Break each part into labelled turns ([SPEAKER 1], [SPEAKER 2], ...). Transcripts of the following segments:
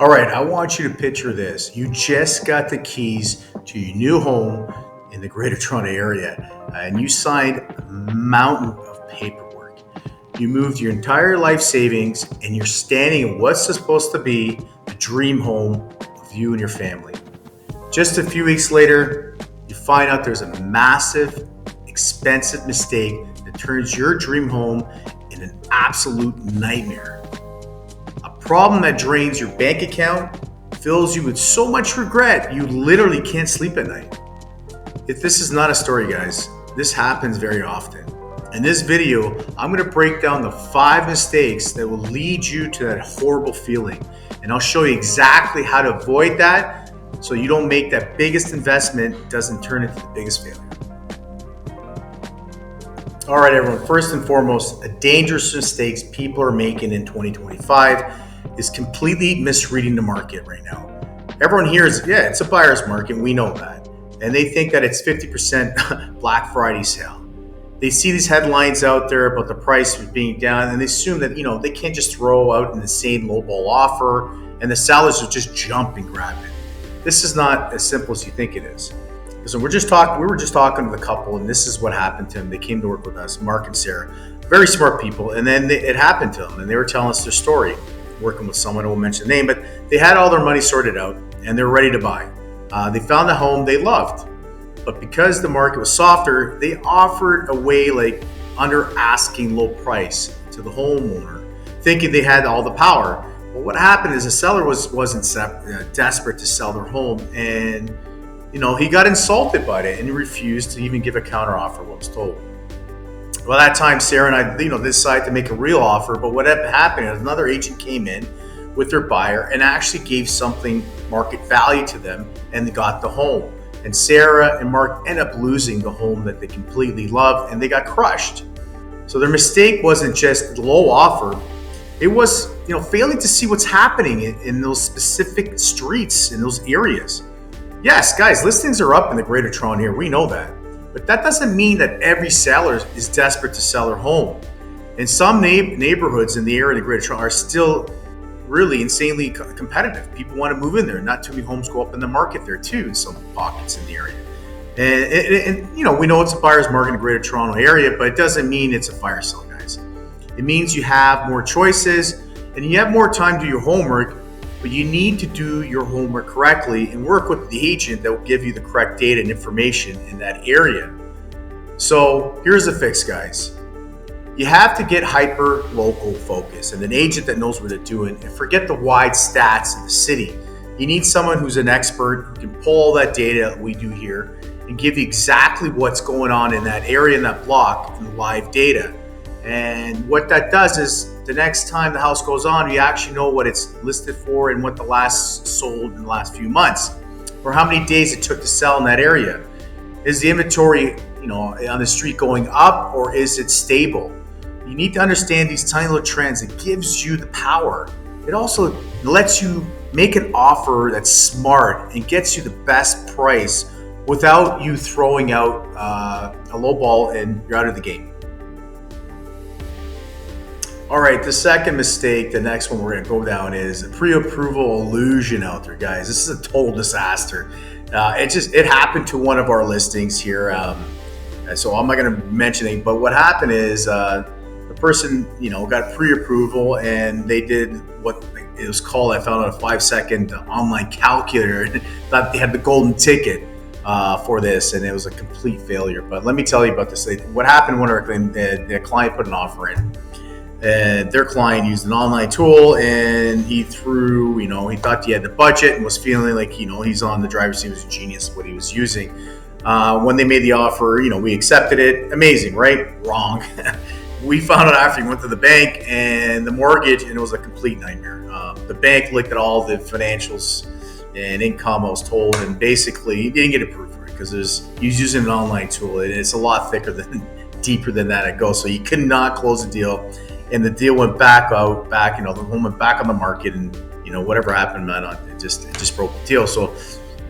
[SPEAKER 1] All right, I want you to picture this. You just got the keys to your new home in the Greater Toronto area, and you signed a mountain of paperwork. You moved your entire life savings, and you're standing in what's supposed to be the dream home of you and your family. Just a few weeks later, you find out there's a massive, expensive mistake that turns your dream home in an absolute nightmare. A problem that drains your bank account, fills you with so much regret, you literally can't sleep at night. If this is not a story, guys, this happens very often. In this video, I'm going to break down the 5 mistakes that will lead you to that horrible feeling. And I'll show you exactly how to avoid that so you don't make that biggest investment, doesn't turn into the biggest failure. All right, everyone, first and foremost, a dangerous mistakes people are making in 2025 is completely misreading the market right now. Everyone hears, yeah, it's a buyer's market, we know that. And they think that it's 50% Black Friday sale. They see these headlines out there about the price being down, and they assume that, they can't just throw out an insane lowball offer and the sellers will just jump and grab it. This is not as simple as you think it is. So we were just talking to the couple, and this is what happened to them. They came to work with us, Mark and Sarah, very smart people. And then it happened to them, and they were telling us their story, working with someone, I won't mention the name, but they had all their money sorted out, and they were ready to buy. They found a home they loved, but because the market was softer, they offered away like under asking low price to the homeowner, thinking they had all the power. Well, what happened is the seller wasn't desperate to sell their home, and he got insulted by it, and he refused to even give a counter offer, what was told. Well, that time, Sarah and I, decided to make a real offer, but what happened is another agent came in with their buyer and actually gave something market value to them, and they got the home. And Sarah and Mark ended up losing the home that they completely loved, and they got crushed. So their mistake wasn't just the low offer. It was, failing to see what's happening in those specific streets, in those areas. Yes, guys, listings are up in the Greater Toronto area. We know that. But that doesn't mean that every seller is desperate to sell their home. And some neighborhoods in the area of the Greater Toronto are still really insanely competitive. People want to move in there. Not too many homes go up in the market there too, in some pockets in the area. And we know it's a buyer's market in the Greater Toronto area, but it doesn't mean it's a fire sale, guys. It means you have more choices and you have more time to do your homework. But you need to do your homework correctly and work with the agent that will give you the correct data and information in that area. So here's the fix, guys. You have to get hyper local focus and an agent that knows what they're doing, and forget the wide stats of the city. You need someone who's an expert who can pull all that data that we do here and give you exactly what's going on in that area, in that block, and live data. And what that does is the next time the house goes on, you actually know what it's listed for and what the last sold in the last few months, or how many days it took to sell in that area. Is the inventory, on the street going up, or is it stable? You need to understand these tiny little trends. It gives you the power. It also lets you make an offer that's smart and gets you the best price without you throwing out a low ball and you're out of the game. All right, the second mistake, the next one we're going to go down is a pre-approval illusion out there, guys. This is a total disaster. It happened to one of our listings here. So I'm not going to mention it, but what happened is the person, got pre-approval, and they did what it was called, I found out, a 5-second online calculator. Thought they had the golden ticket for this, and it was a complete failure. But let me tell you about this. What happened when the client put an offer in. And their client used an online tool, and he threw, he thought he had the budget and was feeling like, he's on the driver's seat. He was a genius at what he was using. When they made the offer, we accepted it. Amazing, right? Wrong. We found out after he went to the bank and the mortgage, and it was a complete nightmare. The bank looked at all the financials and income, I was told, and basically he didn't get approved for it because he was using an online tool, and it's a lot deeper than that it goes. So he could not close the deal. And the deal went back, the home went back on the market, and whatever happened, man, it just broke the deal. So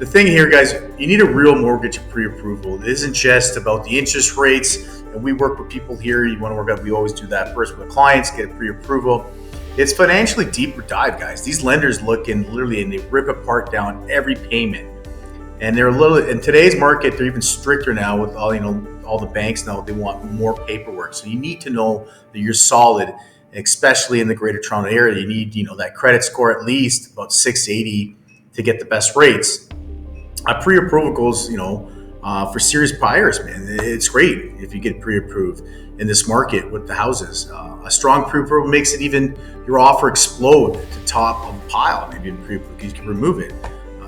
[SPEAKER 1] the thing here, guys, you need a real mortgage pre-approval. It isn't just about the interest rates. And we work with people here. You want to work out, we always do that first with the clients, get a pre-approval. It's financially deeper dive, guys. These lenders look in literally and they rip apart down every payment. And they're a little in today's market, they're even stricter now with all the banks now, they want more paperwork. So you need to know that you're solid, especially in the Greater Toronto area. You need, that credit score at least about 680 to get the best rates. Pre-approval goes, for serious buyers, man. It's great if you get pre-approved in this market with the houses. A strong pre-approval makes it even your offer explode to top of the pile. Maybe in pre-approval, you can remove it,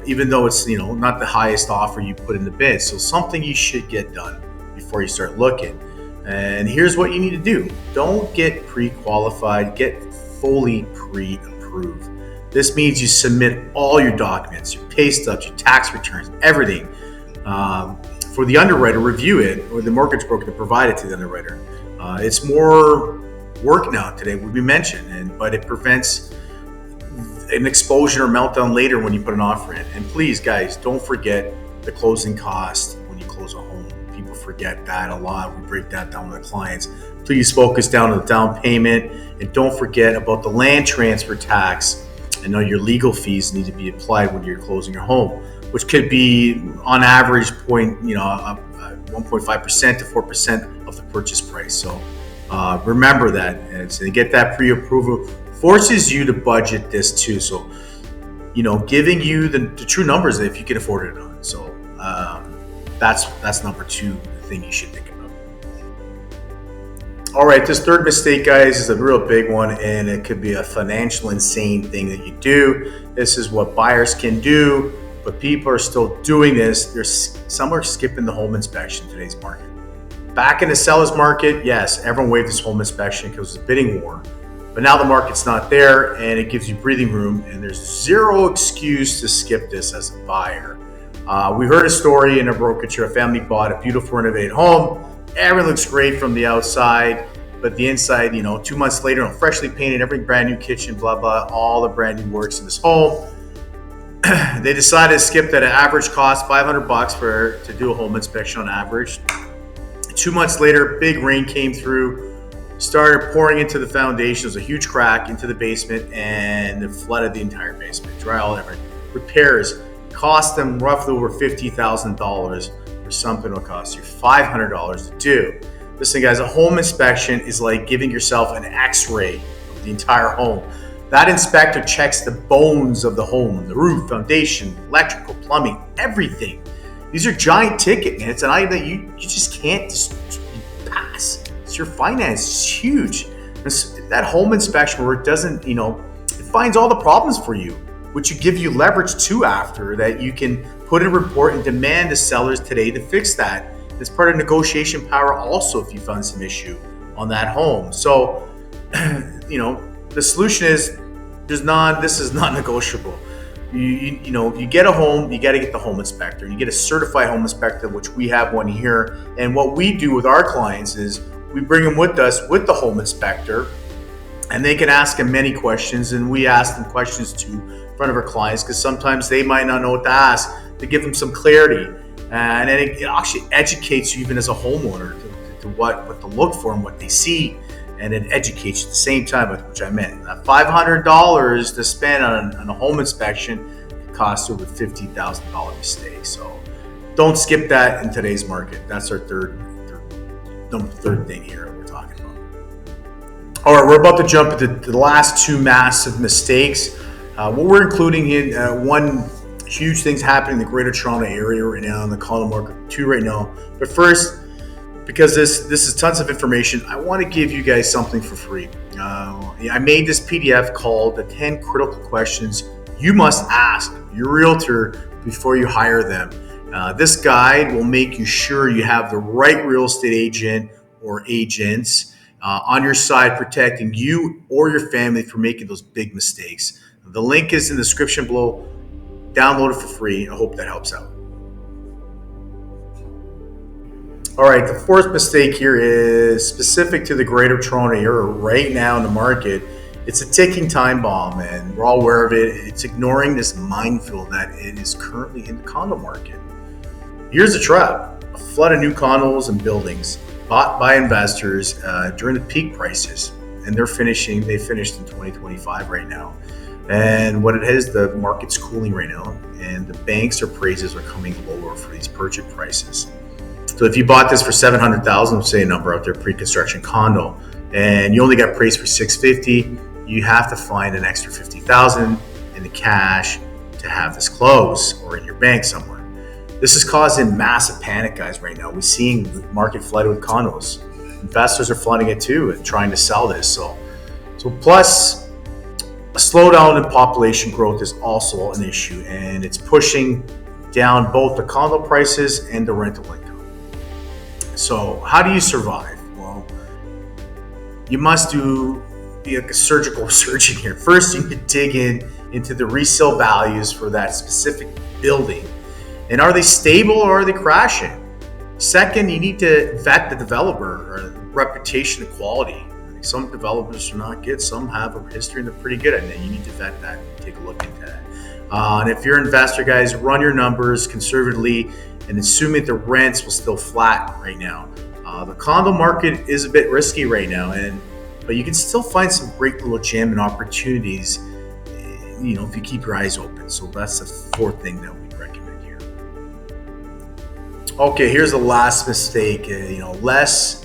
[SPEAKER 1] even though it's not the highest offer you put in the bid. So something you should get done before you start looking. And here's what you need to do: don't get pre-qualified, get fully pre-approved. This means you submit all your documents, your pay stubs, your tax returns, everything. For the underwriter, review it, or the mortgage broker to provide it to the underwriter. It's more work now today, we mentioned, but it prevents an explosion or meltdown later when you put an offer in. And please, guys, don't forget the closing cost when you close a home. People forget that a lot. We break that down with the clients. Please focus down on the down payment, and don't forget about the land transfer tax. I know your legal fees need to be applied when you're closing your home, which could be on average 1.5% to 4% of the purchase price. So remember that, and to get that pre-approval forces you to budget this too. So giving you the true numbers if you can afford it or not. So that's number two thing you should think about. All right, this third mistake, guys, is a real big one, and it could be a financial insane thing that you do. This is what buyers can do, but people are still doing this. Some are skipping the home inspection in today's market. Back in the seller's market, yes, everyone waived this home inspection because it was a bidding war. But now the market's not there, and it gives you breathing room, and there's zero excuse to skip this as a buyer. We heard a story in a brokerage where a family bought a beautiful renovated home. Everything looks great from the outside, but the inside, 2 months later, freshly painted, every brand new kitchen, blah, blah, all the brand new works in this home. They decided to skip that average cost, $500 to do a home inspection on average. 2 months later, big rain came through, started pouring into the foundation. There was a huge crack into the basement, and it flooded the entire basement, dry all everything. Repairs cost them roughly over $50,000 for something that will cost you $500 to do. Listen, guys, a home inspection is like giving yourself an x-ray of the entire home. That inspector checks the bones of the home, the roof, foundation, electrical, plumbing, everything. These are giant ticket, man. It's an item that you just can't pass. It's your finance. It's huge. That home inspection work doesn't, it finds all the problems for you, which you give you leverage to after that you can put in a report and demand the sellers today to fix that. It's part of negotiation power also if you found some issue on that home. So, the solution is this is not negotiable. You get a home, you got to get the home inspector. You get a certified home inspector, which we have one here. And what we do with our clients is we bring them with us with the home inspector, and they can ask them many questions, and we ask them questions too in front of our clients because sometimes they might not know what to ask, to give them some clarity. And then it actually educates you even as a homeowner to what to look for and what they see. And it educates you at the same time, which I meant. That $500 to spend on a home inspection costs over $50,000 mistake. So don't skip that in today's market. That's our third thing here that we're talking about. All right, we're about to jump into the last two massive mistakes. What we're including in one huge thing's happening in the Greater Toronto area right now, in the Condo market too right now. But first, because this is tons of information, I want to give you guys something for free. I made this PDF called The 10 Critical Questions You Must Ask Your Realtor Before You Hire Them. This guide will make you sure you have the right real estate agent or agents on your side, protecting you or your family from making those big mistakes. The link is in the description below. Download it for free. I hope that helps out. All right, the fourth mistake here is specific to the Greater Toronto area right now in the market. It's a ticking time bomb, and we're all aware of it. It's ignoring this minefield that it is currently in the condo market. Here's the trap: a flood of new condos and buildings bought by investors during the peak prices. and they finished in 2025 right now. And what it is, the market's cooling right now, and the banks' appraisals are coming lower for these purchase prices. So if you bought this for 700,000, say a number out there, pre-construction condo, and you only got appraised for 650, you have to find an extra 50,000 in the cash to have this close, or in your bank somewhere. This is causing massive panic, guys, right now. We're seeing the market flooded with condos. Investors are flooding it too and trying to sell this. So plus a slowdown in population growth is also an issue, and it's pushing down both the condo prices and the rental income. So how do you survive? Well, you must be like a surgical surgeon here. First, you need to dig into the resale values for that specific building. And are they stable or are they crashing? Second, you need to vet the developer or the reputation of quality. Some developers are not good. Some have a history and they're pretty good, and then you need to vet that and take a look into that. And if you're an investor, guys, run your numbers conservatively and assuming the rents will still flat right now. The condo market is a bit risky right now, but you can still find some great little gem and opportunities, if you keep your eyes open. So that's the fourth thing that we recommend here. Okay, here's the last mistake. Less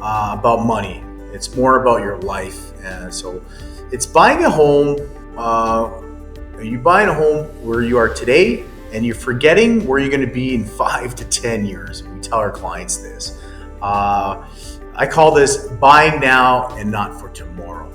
[SPEAKER 1] about money. It's more about your life. So it's buying a home. Are you buying a home where you are today and you're forgetting where you're going to be in 5 to 10 years? We tell our clients this. I call this buying now and not for tomorrow.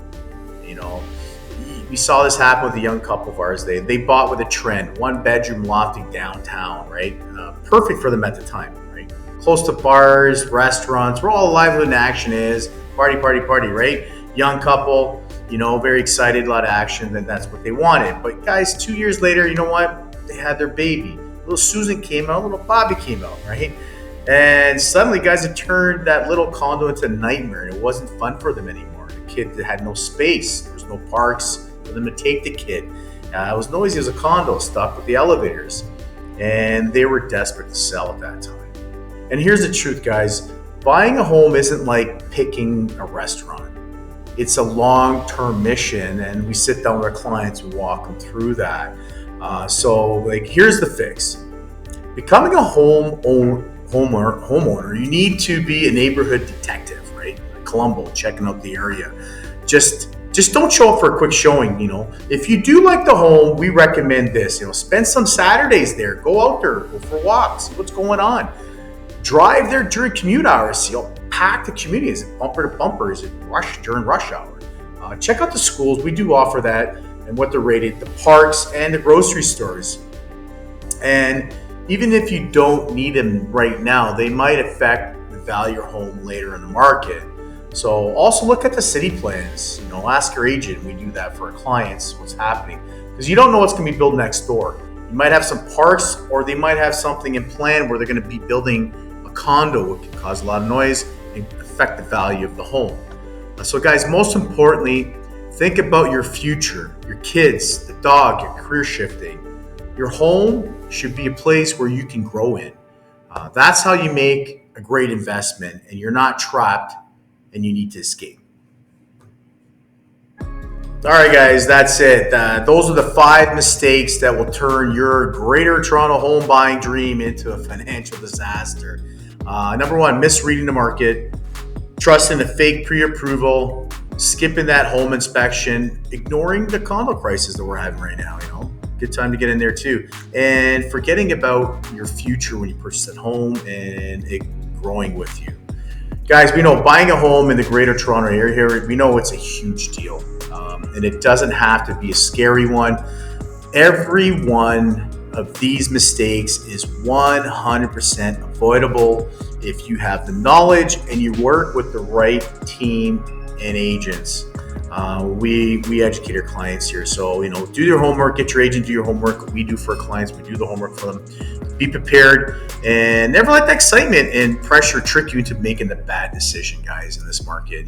[SPEAKER 1] We saw this happen with a young couple of ours. They bought with a trend, 1-bedroom lofty downtown, right? Perfect for them at the time, right? Close to bars, restaurants, where all the livelihood and action is. Party, right? Young couple, very excited, a lot of action, and that's what they wanted. But guys, 2 years later, you know what? They had their baby. Little Susan came out, little Bobby came out, right? And suddenly, guys, it turned that little condo into a nightmare. It wasn't fun for them anymore. The kid had no space. There was no parks for them to take the kid. It was noisy as a condo, stuck with the elevators. And they were desperate to sell at that time. And here's the truth, guys. Buying a home isn't like picking a restaurant. It's a long-term mission, and we sit down with our clients and walk them through that. Here's the fix. Becoming a homeowner, you need to be a neighborhood detective, right? Columbo, checking out the area. Just don't show up for a quick showing. If you do like the home, we recommend this. Spend some Saturdays there. Go out there, go for walks, see what's going on. Drive there during commute hours. See how packed the community is. Is it bumper to bumper? Is it during rush hour? Check out the schools. We do offer that and what they're rated. The parks and the grocery stores. And even if you don't need them right now, they might affect the value of your home later in the market. So also look at the city plans. Ask your agent. We do that for our clients, what's happening. Because you don't know what's going to be built next door. You might have some parks, or they might have something in plan where they're going to be building a condo, which can cause a lot of noise and affect the value of the home. So guys, most importantly, think about your future, your kids, the dog, your career shifting. Your home should be a place where you can grow in. That's how you make a great investment, and you're not trapped and you need to escape. All right, guys, that's it. Those are the 5 mistakes that will turn your Greater Toronto home buying dream into a financial disaster. Number 1, misreading the market, trusting a fake pre-approval, skipping that home inspection, ignoring the condo prices that we're having right now. Good time to get in there too, and forgetting about your future when you purchase that home and it growing with you. Guys, we know buying a home in the Greater Toronto area, we know it's a huge deal. And it doesn't have to be a scary one. Every one of these mistakes is 100% avoidable if you have the knowledge and you work with the right team and agents. We educate our clients here. So, do your homework, get your agent, do your homework. We do for our clients, we do the homework for them. Be prepared and never let the excitement and pressure trick you into making the bad decision, guys, in this market.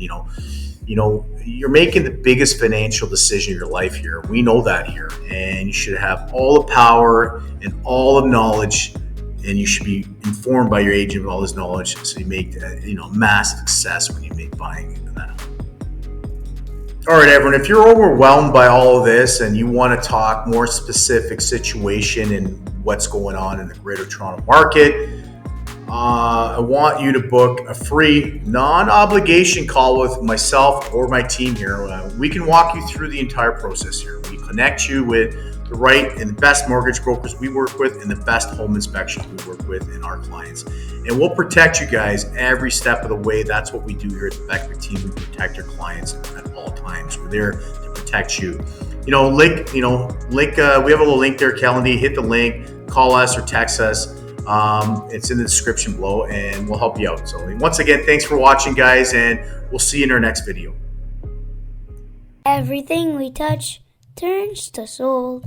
[SPEAKER 1] You're making the biggest financial decision of your life here. We know that here, and you should have all the power and all the knowledge, and you should be informed by your agent with all this knowledge, so you make massive success when you make buying that. All right, everyone, if you're overwhelmed by all of this and you want to talk more specific situation and what's going on in the Greater Toronto market, I want you to book a free non-obligation call with myself or my team here. We can walk you through the entire process here. We connect you with the right and the best mortgage brokers we work with and the best home inspections we work with in our clients. And we'll protect you guys every step of the way. That's what we do here at the bekavacteam. We protect our clients at all times. We're there to protect you. We have a little link there, Calendly. Hit the link, call us or text us. It's in the description below and we'll help you out. So once again, thanks for watching, guys, and we'll see you in our next video.
[SPEAKER 2] Everything we touch turns to soul.